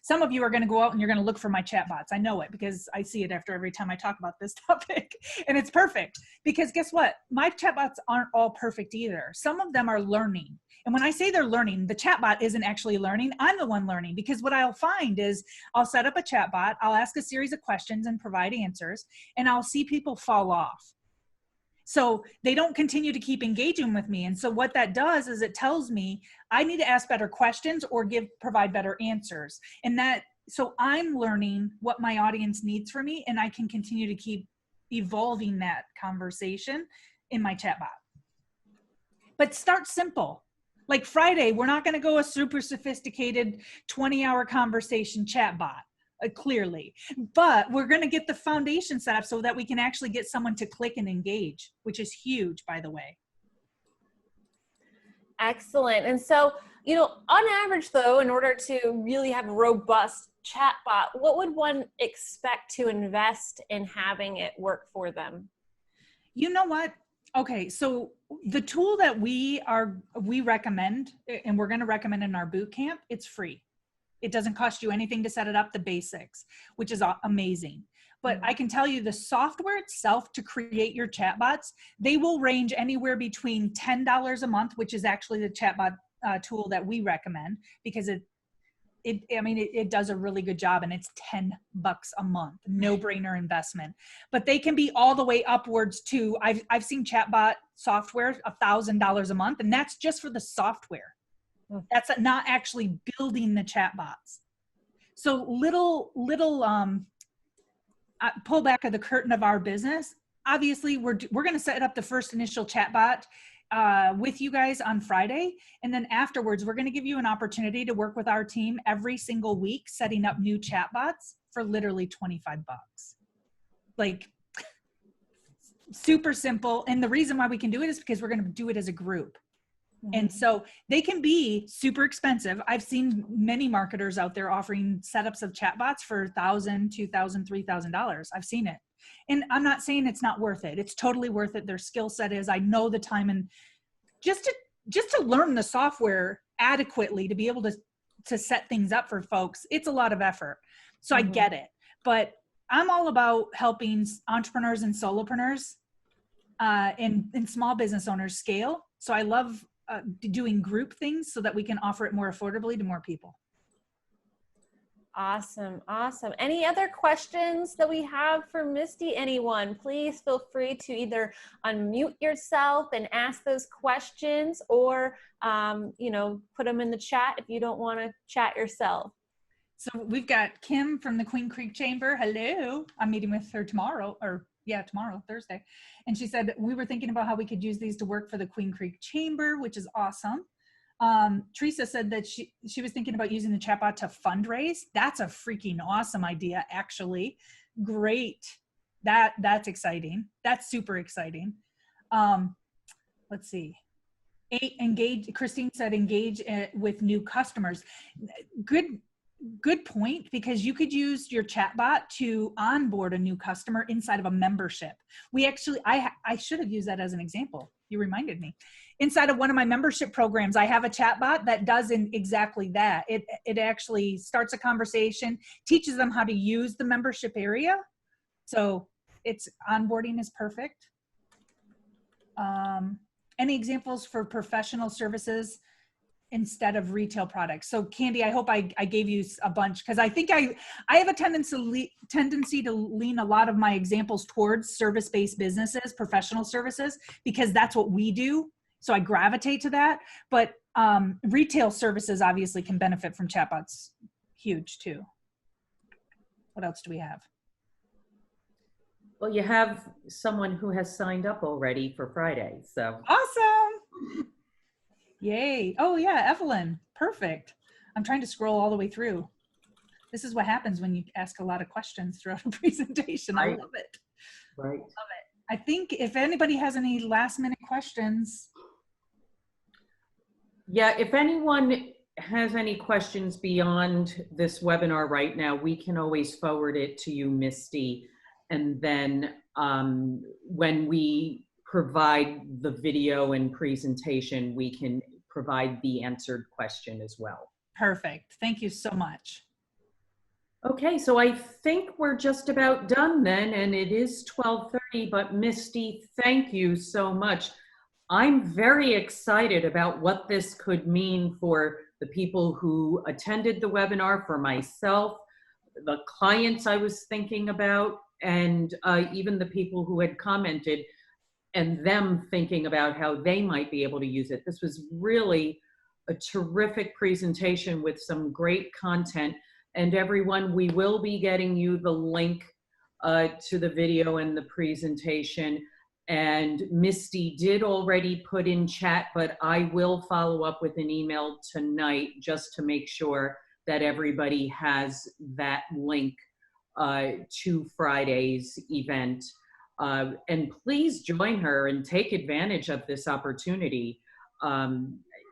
some of you are going to go out and you're going to look for my chatbots. I know it because I see it after every time I talk about this topic, and it's perfect because guess what? My chatbots aren't all perfect either. Some of them are learning. And when I say they're learning, the chatbot isn't actually learning. I'm the one learning because what I'll find is I'll set up a chatbot, I'll ask a series of questions and provide answers, and I'll see people fall off. So they don't continue to keep engaging with me. And so what that does is it tells me I need to ask better questions or provide better answers. And so I'm learning what my audience needs from me, and I can continue to keep evolving that conversation in my chatbot. But start simple. Like Friday, we're not going to go a super sophisticated 20-hour conversation chatbot. Clearly, but we're going to get the foundation set up so that we can actually get someone to click and engage, which is huge, by the way. Excellent. And so, you know, on average though, in order to really have a robust chatbot, what would one expect to invest in having it work for them? You know what? Okay, so the tool that we recommend, and we're going to recommend in our boot camp, it's free. It doesn't cost you anything to set it up, the basics, which is amazing. But I can tell you the software itself to create your chatbots, they will range anywhere between $10 a month, which is actually the chatbot tool that we recommend because it does a really good job, and it's $10 a month, no brainer investment. But they can be all the way upwards to, I've seen chatbot software $1,000 a month, and that's just for the software. That's not actually building the chatbots. So little pull back of the curtain of our business. Obviously, we're going to set up the first initial chatbot with you guys on Friday, and then afterwards, we're going to give you an opportunity to work with our team every single week, setting up new chatbots for literally $25. Like super simple. And the reason why we can do it is because we're going to do it as a group. And so they can be super expensive. I've seen many marketers out there offering setups of chatbots for $1,000, $2,000, $3,000. I've seen it. And I'm not saying it's not worth it. It's totally worth it. Their skill set is, I know the time, and just to learn the software adequately to be able to set things up for folks, it's a lot of effort. So I get it. But I'm all about helping entrepreneurs and solopreneurs and small business owners scale. So I love doing group things so that we can offer it more affordably to more people. Awesome. Awesome. Any other questions that we have for Misty? Anyone, please feel free to either unmute yourself and ask those questions, or, you know, put them in the chat if you don't want to chat yourself. So we've got Kim from the Queen Creek Chamber. Hello. I'm meeting with her tomorrow, Thursday. And she said, we were thinking about how we could use these to work for the Queen Creek Chamber, which is awesome. Teresa said that she was thinking about using the chatbot to fundraise. That's a freaking awesome idea, actually. Great. That's exciting. That's super exciting. Let's see. Engage. Christine said engage with new customers. Good good point, because you could use your chatbot to onboard a new customer inside of a membership. We actually, I should have used that as an example. You reminded me. Inside of one of my membership programs, I have a chatbot that does exactly that. It actually starts a conversation, teaches them how to use the membership area. So its onboarding is perfect. Any examples for professional services instead of retail products? So Candy, I hope I gave you a bunch, because I think I have a tendency to lean a lot of my examples towards service-based businesses, professional services, because that's what we do. So I gravitate to that. But retail services obviously can benefit from chatbots, huge too. What else do we have? Well, you have someone who has signed up already for Friday, so. Awesome. Yay. Oh yeah, Evelyn. Perfect. I'm trying to scroll all the way through. This is what happens when you ask a lot of questions throughout a presentation. I love it. Right. Love it. I think if anybody has any last minute questions. Yeah, if anyone has any questions beyond this webinar right now, we can always forward it to you, Misty. And then when we provide the video and presentation, we can provide the answered question as well. Perfect. Thank you so much. Okay, so I think we're just about done then, and it is 12:30, but Misty, thank you so much. I'm very excited about what this could mean for the people who attended the webinar, for myself, the clients I was thinking about, and even the people who had commented, and them thinking about how they might be able to use it. This was really a terrific presentation with some great content. And everyone, we will be getting you the link to the video and the presentation. And Misty did already put in chat, but I will follow up with an email tonight just to make sure that everybody has that link to Friday's event. And please join her and take advantage of this opportunity.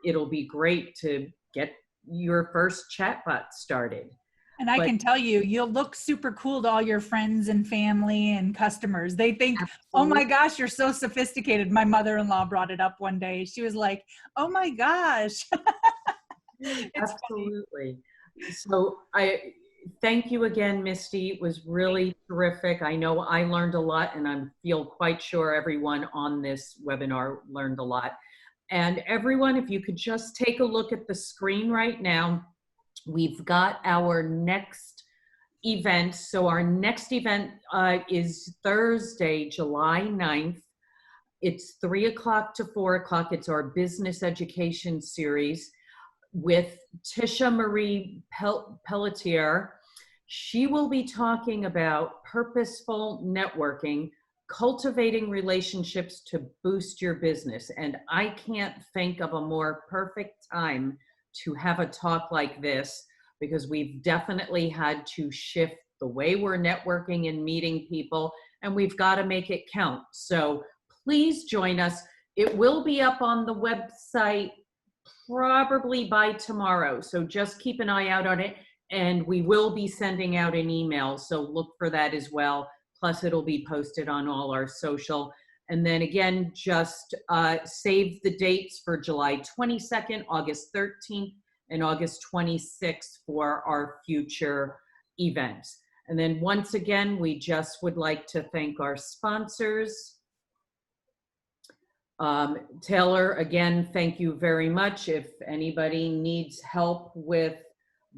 It'll be great to get your first chatbot started. And I can tell you, you'll look super cool to all your friends and family and customers. They think, absolutely. Oh my gosh, you're so sophisticated. My mother-in-law brought it up one day. She was like, oh my gosh. Absolutely. Funny. So I thank you again, Misty. It was really terrific. I know I learned a lot, and I feel quite sure everyone on this webinar learned a lot. And everyone, if you could just take a look at the screen right now, we've got our next event. So our next event is Thursday, July 9th. It's 3 o'clock to 4 o'clock. It's our business education series with Tisha Marie Pelletier. She will be talking about purposeful networking, cultivating relationships to boost your business. And I can't think of a more perfect time to have a talk like this, because we've definitely had to shift the way we're networking and meeting people, and we've got to make it count. So please join us. It will be up on the website probably by tomorrow. So just keep an eye out on it, and we will be sending out an email. So look for that as well. Plus it'll be posted on all our social. And then again, just save the dates for July 22nd, August 13th, and August 26th for our future events. And then once again, we just would like to thank our sponsors. Taylor, again, thank you very much. If anybody needs help with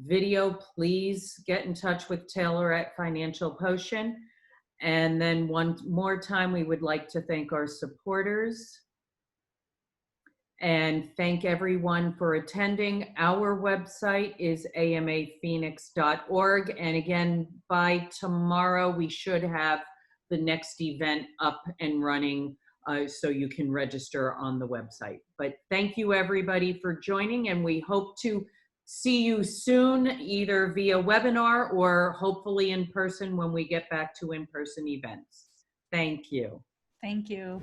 video, please get in touch with Taylor at Financial Potion. And then one more time, we would like to thank our supporters and thank everyone for attending. Our website is amaphoenix.org. And again, by tomorrow, we should have the next event up and running so you can register on the website. But thank you everybody for joining, and we hope to see you soon, either via webinar or hopefully in person when we get back to in-person events. Thank you. Thank you.